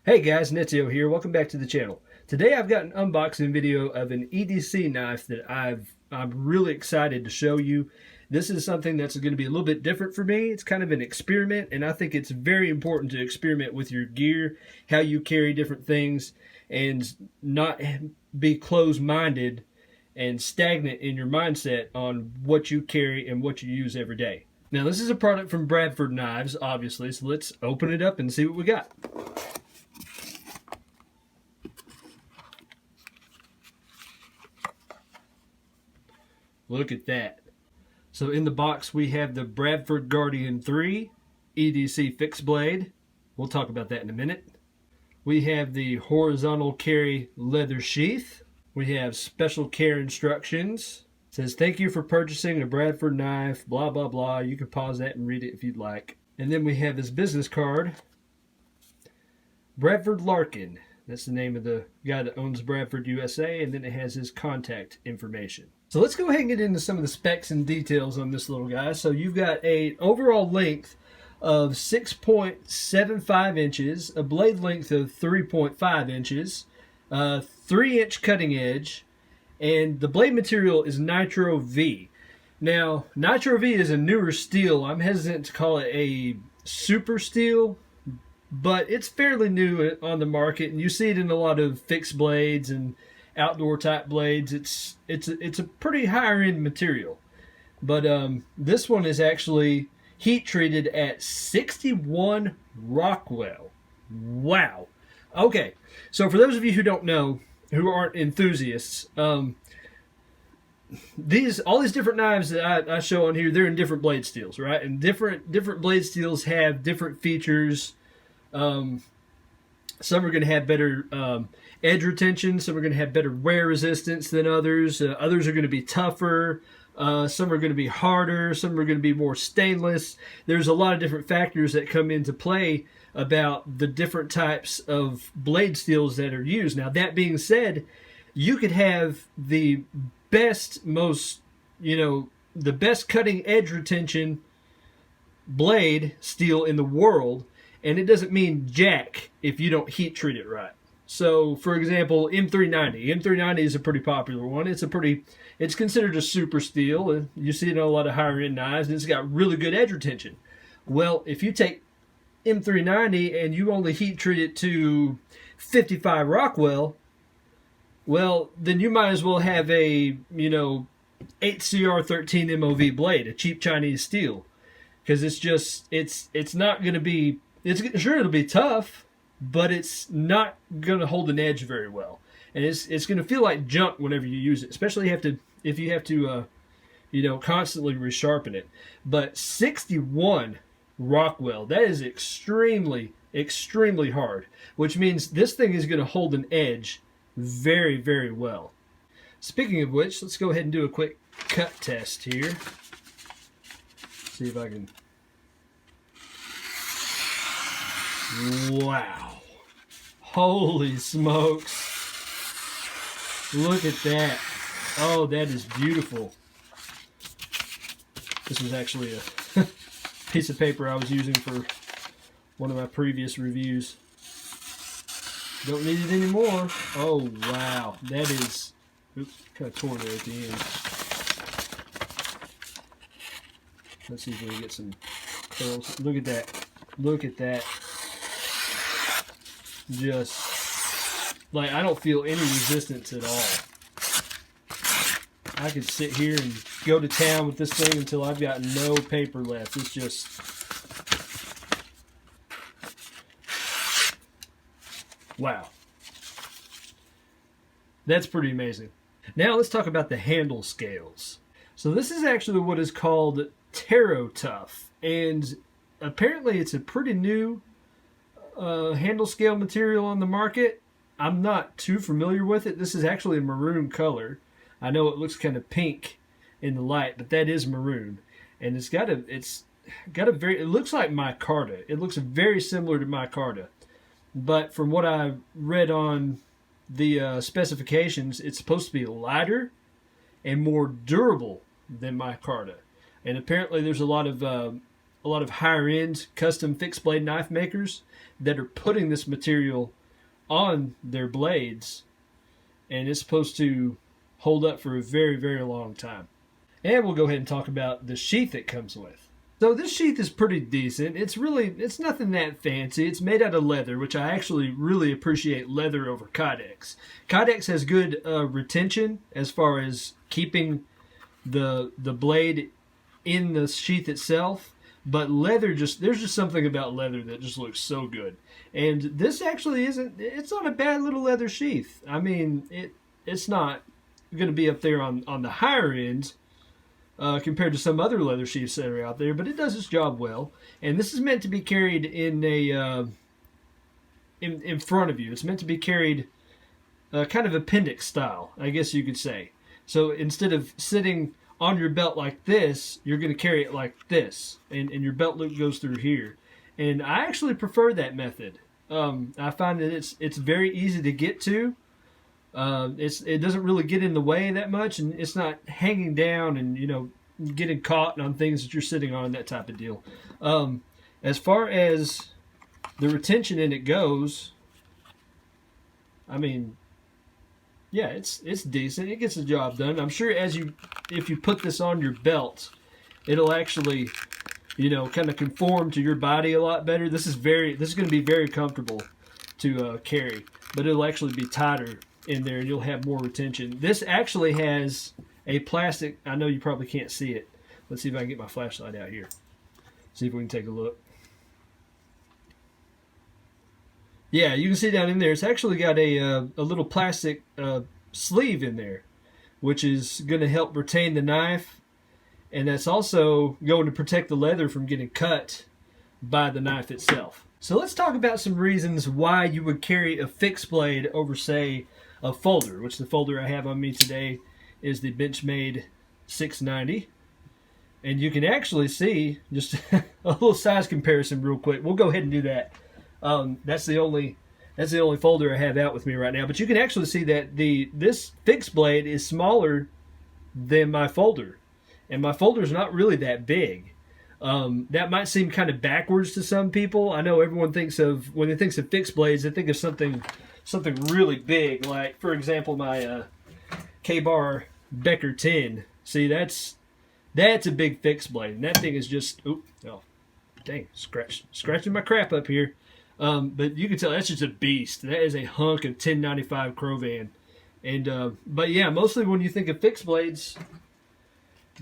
Hey guys, Nitro here. Welcome back to the channel. Today I've got an unboxing video of an EDC knife that I'm really excited to show you. This is something that's going to be a little bit different for me. It's kind of an experiment, and I think it's very important to experiment with your gear, how you carry different things, and not be closed-minded and stagnant in your mindset on what you carry and what you use every day. Now this is a product from Bradford Knives, obviously, so let's open it up and see what we got. Look at that. So in the box we have the Bradford Guardian 3 EDC fixed blade. We'll talk about that in a minute. We have the horizontal carry leather sheath. We have special care instructions. It says, thank you for purchasing a Bradford knife, blah, blah, blah. You can pause that and read it if you'd like. And then we have this business card. Bradford Larkin. That's the name of the guy that owns Bradford USA. And then it has his contact information. So let's go ahead and get into some of the specs and details on this little guy. So you've got an overall length of 6.75 inches, a blade length of 3.5 inches, 3-inch cutting edge, and the blade material is Nitro V. Now, Nitro V is a newer steel. I'm hesitant to call it a super steel, but it's fairly new on the market, and you see it in a lot of fixed blades and outdoor type blades. It's a pretty higher end material, but this one is actually heat treated at 61 Rockwell. Wow. Okay, so for those of you who don't know, who aren't enthusiasts, all these different knives that I show on here, they're in different blade steels, right? And different blade steels have different features. Some are going to have better edge retention. Some are going to have better wear resistance than others. Others are going to be tougher. Some are going to be harder. Some are going to be more stainless. There's a lot of different factors that come into play about the different types of blade steels that are used. Now, that being said, you could have the best, the best cutting edge retention blade steel in the world, and it doesn't mean jack if you don't heat treat it right. So, for example, M390. M390 is a pretty popular one. It's considered a super steel. You see it on a lot of higher end knives, and it's got really good edge retention. Well, if you take M390 and you only heat treat it to 55 Rockwell, well, then you might as well have a 8CR13 MOV blade, a cheap Chinese steel, because it's not going to be. Sure, it'll be tough, but it's not going to hold an edge very well, and it's going to feel like junk whenever you use it, especially if you have to constantly resharpen it. But 61 Rockwell, that is extremely hard, which means this thing is going to hold an edge very, very well. Speaking of which, let's go ahead and do a quick cut test here. See if I can. Wow. Holy smokes. Look at that. Oh, that is beautiful. This was actually a piece of paper I was using for one of my previous reviews. Don't need it anymore. Oh, wow. That is... Oops, kind of torn there at the end. Let's see if we can get some curls. Look at that. Look at that. Just like, I don't feel any resistance at all. I could sit here and go to town with this thing until I've got no paper left. It's just wow. That's pretty amazing. Now let's talk about the handle scales. So this is actually what is called Taro Tough, and apparently it's a pretty new handle scale material on the market. I'm not too familiar with it. This is actually a maroon color. I know it looks kind of pink in the light, but that is maroon, and it looks like micarta. It looks very similar to micarta, but from what I read on the specifications, it's supposed to be lighter and more durable than micarta. And apparently there's a lot of of higher end custom fixed blade knife makers that are putting this material on their blades, and it's supposed to hold up for a very, very long time. And we'll go ahead and talk about the sheath it comes with. So this sheath is pretty decent. It's nothing that fancy. It's made out of leather, which I actually really appreciate leather over Kydex. Kydex has good retention as far as keeping the blade in the sheath itself, but leather there's just something about leather that just looks so good. And this actually it's not a bad little leather sheath. I mean, it's not going to be up there on the higher end compared to some other leather sheaths that are out there, but it does its job well. And this is meant to be carried in in front of you. It's meant to be carried kind of appendix style, I guess you could say. So instead of sitting on your belt like this, you're going to carry it like this, and your belt loop goes through here. And I actually prefer that method. I find that it's very easy to get to. It doesn't really get in the way that much, and it's not hanging down and getting caught on things that you're sitting on, that type of deal. As far as the retention in it goes, I mean, yeah, it's decent. It gets the job done. I'm sure if you put this on your belt, it'll actually kind of conform to your body a lot better. This is going to be very comfortable to carry, but it'll actually be tighter in there, and you'll have more retention. This actually has a plastic. I know you probably can't see it. Let's see if I can get my flashlight out here. See if we can take a look. Yeah, you can see down in there, it's actually got a little plastic sleeve in there, which is going to help retain the knife, and that's also going to protect the leather from getting cut by the knife itself. So let's talk about some reasons why you would carry a fixed blade over, say, a folder, which the folder I have on me today is the Benchmade 690. And you can actually see just a little size comparison real quick. We'll go ahead and do that. That's the only folder I have out with me right now. But you can actually see that this fixed blade is smaller than my folder, and my folder is not really that big. That might seem kind of backwards to some people. I know everyone when they think of fixed blades, they think of something really big, like, for example, my K-Bar Becker 10. See, that's a big fixed blade, and that thing is just scratching my crap up here. But you can tell that's just a beast. That is a hunk of 1095 Crovan. And but yeah, mostly when you think of fixed blades,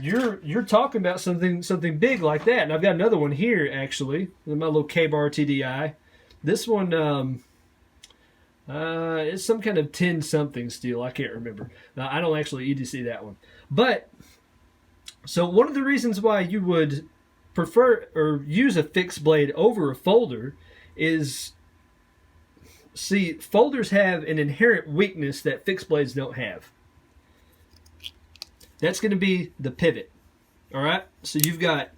you're talking about something big like that. And I've got another one here actually, my little K-Bar TDI. This one it's some kind of 10 something steel. I can't remember. Now, I don't actually EDC that one. But so one of the reasons why you would prefer or use a fixed blade over a folder is, see, folders have an inherent weakness that fixed blades don't have. That's going to be the pivot. All right, so you've got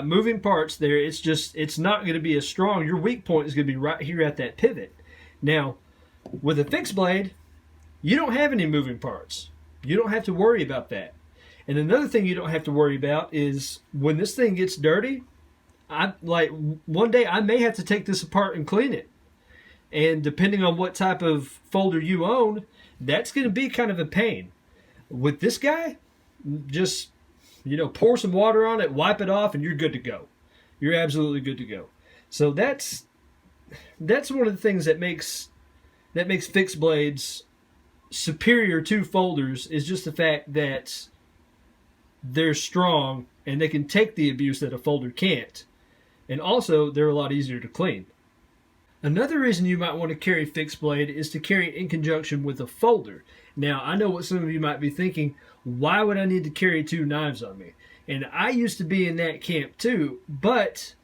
moving parts there. It's not going to be as strong. Your weak point is going to be right here at that pivot. Now, with a fixed blade, you don't have any moving parts. You don't have to worry about that. And another thing you don't have to worry about is when this thing gets dirty, one day I may have to take this apart and clean it. And depending on what type of folder you own, that's going to be kind of a pain. With this guy, just pour some water on it, wipe it off, and you're good to go. You're absolutely good to go. So that's one of the things that makes fixed blades superior to folders, is just the fact that they're strong and they can take the abuse that a folder can't. And also, they're a lot easier to clean. Another reason you might want to carry fixed blade is to carry it in conjunction with a folder. Now, I know what some of you might be thinking, why would I need to carry two knives on me? And I used to be in that camp too, but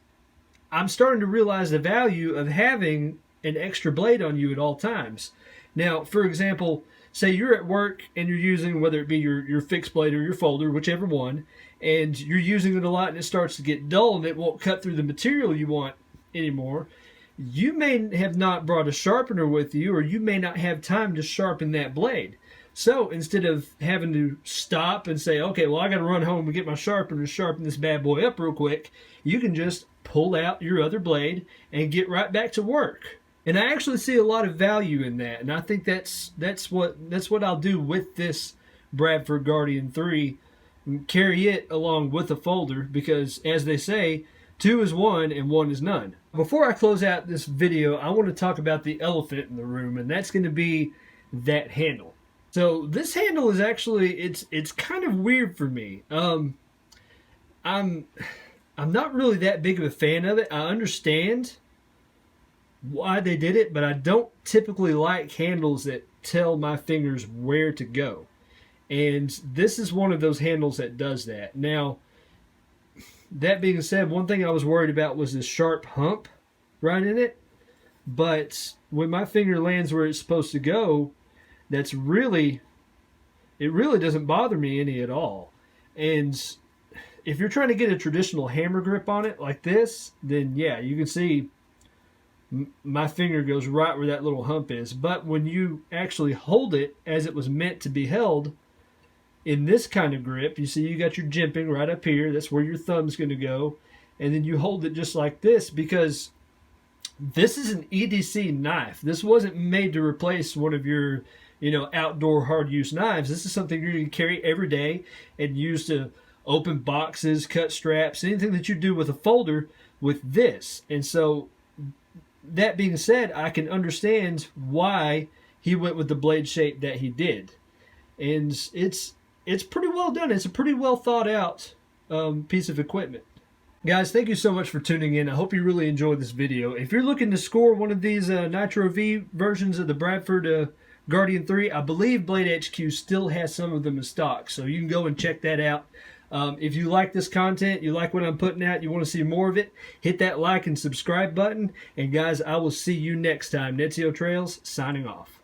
I'm starting to realize the value of having an extra blade on you at all times. Now, for example, say you're at work and you're using, whether it be your fixed blade or your folder, whichever one, and you're using it a lot and it starts to get dull and it won't cut through the material you want anymore. You may have not brought a sharpener with you, or you may not have time to sharpen that blade. So instead of having to stop and say, okay, well, I got to run home and get my sharpener and sharpen this bad boy up real quick, you can just pull out your other blade and get right back to work. And I actually see a lot of value in that, and I think that's what I'll do with this Bradford Guardian 3. Carry it along with a folder, because as they say, 2 is 1 and 1 is none. Before I close out this video, I want to talk about the elephant in the room, and that's going to be that handle. So this handle is actually, it's kind of weird for me. I'm not really that big of a fan of it. I understand why they did it, but I don't typically like handles that tell my fingers where to go. And this is one of those handles that does that. Now, that being said, one thing I was worried about was this sharp hump right in it. But when my finger lands where it's supposed to go, it really doesn't bother me any at all. And if you're trying to get a traditional hammer grip on it like this, then yeah, you can see my finger goes right where that little hump is. But when you actually hold it as it was meant to be held, in this kind of grip, you see you got your jimping right up here. That's where your thumb's going to go. And then you hold it just like this, because this is an EDC knife. This wasn't made to replace one of your, outdoor hard use knives. This is something you're going to carry every day and use to open boxes, cut straps, anything that you do with a folder with this. And so, that being said, I can understand why he went with the blade shape that he did. And it's pretty well done. It's a pretty well thought out piece of equipment. Guys, thank you so much for tuning in. I hope you really enjoyed this video. If you're looking to score one of these Nitro V versions of the Bradford Guardian 3, I believe Blade HQ still has some of them in stock, so you can go and check that out. If you like this content, you like what I'm putting out, you want to see more of it, hit that like and subscribe button. And guys, I will see you next time. Netzio Trails, signing off.